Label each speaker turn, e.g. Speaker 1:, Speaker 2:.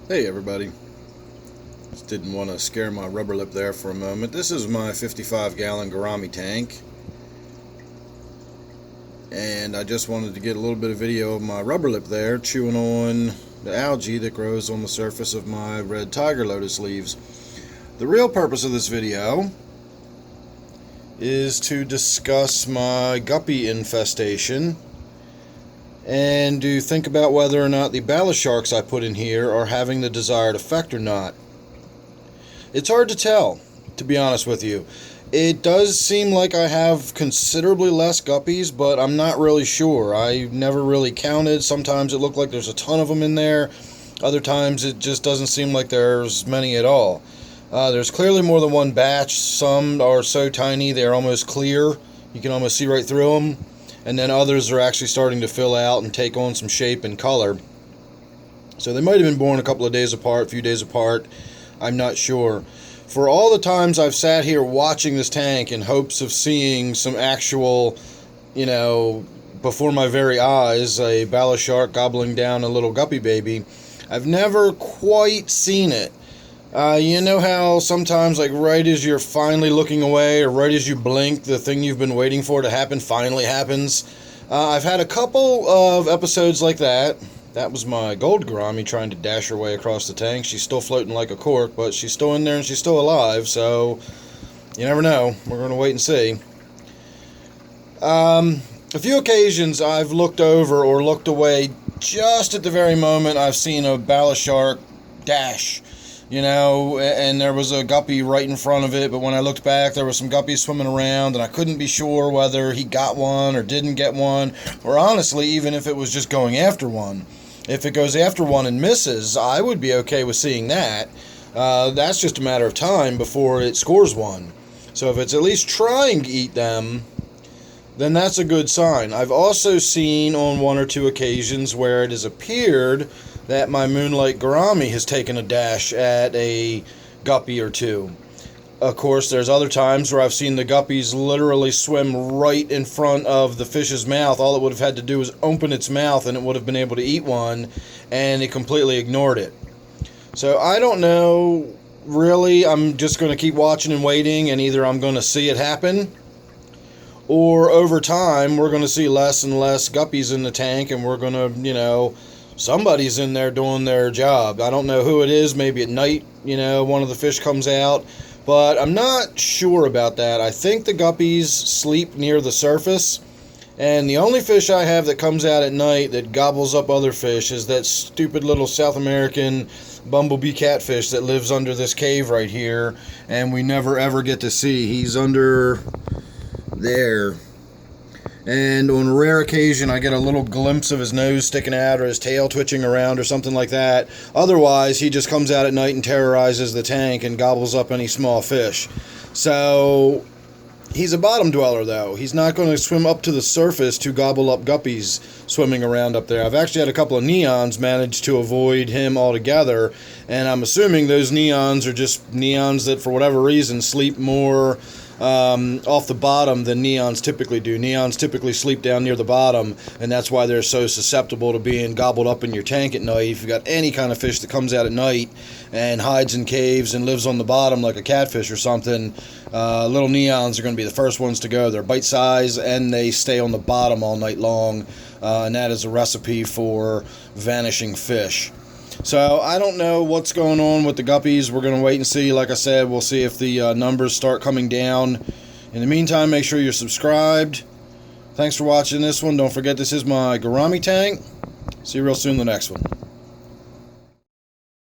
Speaker 1: Hey everybody, just didn't want to scare my rubber lip there for a moment. This is my 55-gallon Gourami tank, and I just wanted to get a little bit of video of my rubber lip there chewing on the algae that grows on the surface of my red tiger lotus leaves. The real purpose of this video is to discuss my guppy infestation and to think about whether or not the Bala Sharks I put in here are having the desired effect or not. It's hard to tell, to be honest with you. It does seem like I have considerably less guppies, but I'm not really sure. I never really counted. Sometimes it looked like there's a ton of them in there. Other times it just doesn't seem like there's many at all. There's clearly more than one batch. Some are so tiny they're almost clear. You can almost see right through them. And then others are actually starting to fill out and take on some shape and color. So they might have been born a couple of days apart, a few days apart. I'm not sure. For all the times I've sat here watching this tank in hopes of seeing some actual, before my very eyes, a Bala shark gobbling down a little guppy baby, I've never quite seen it. You know how sometimes, like, right as you're finally looking away, or right as you blink, the thing you've been waiting for to happen finally happens? I've had a couple of episodes like that. That was my gold gourami trying to dash her way across the tank. She's still floating like a cork, but she's still in there and she's still alive, so you never know. We're going to wait and see. A few occasions I've looked over or looked away just at the very moment I've seen a Bala shark dash. And there was a guppy right in front of it, but when I looked back, there was some guppies swimming around, and I couldn't be sure whether he got one or didn't get one, or honestly, even if it was just going after one. If it goes after one and misses, I would be okay with seeing that. That's just a matter of time before it scores one. So if it's at least trying to eat them, then that's a good sign. I've also seen on one or two occasions where it has appeared that my moonlight gourami has taken a dash at a guppy or two. Of course, there's other times where I've seen the guppies literally swim right in front of the fish's mouth. All it would have had to do was open its mouth and it would have been able to eat one, and it completely ignored it. So I don't know, really. I'm just going to keep watching and waiting, and either I'm going to see it happen, or over time we're going to see less and less guppies in the tank, and we're going to, somebody's in there doing their job. I don't know who it is. Maybe at night, one of the fish comes out. But I'm not sure about that. I think the guppies sleep near the surface. And the only fish I have that comes out at night that gobbles up other fish is that stupid little South American bumblebee catfish that lives under this cave right here. And we never ever get to see. He's under there. And on a rare occasion, I get a little glimpse of his nose sticking out or his tail twitching around or something like that. Otherwise, he just comes out at night and terrorizes the tank and gobbles up any small fish. So, he's a bottom dweller, though. He's not going to swim up to the surface to gobble up guppies swimming around up there. I've actually had a couple of neons manage to avoid him altogether, and I'm assuming those neons are just neons that, for whatever reason, sleep more off the bottom than neons typically do. Neons typically sleep down near the bottom, and that's why they're so susceptible to being gobbled up in your tank at night. If you've got any kind of fish that comes out at night and hides in caves and lives on the bottom like a catfish or something, little neons are going to be the first ones to go. They're bite size and they stay on the bottom all night long, and that is a recipe for vanishing fish. So I don't know what's going on with the guppies. We're going to wait and see. Like I said, we'll see if the numbers start coming down. In the meantime, make sure you're subscribed. Thanks for watching this one. Don't forget, this is my Gourami tank. See you real soon in the next one.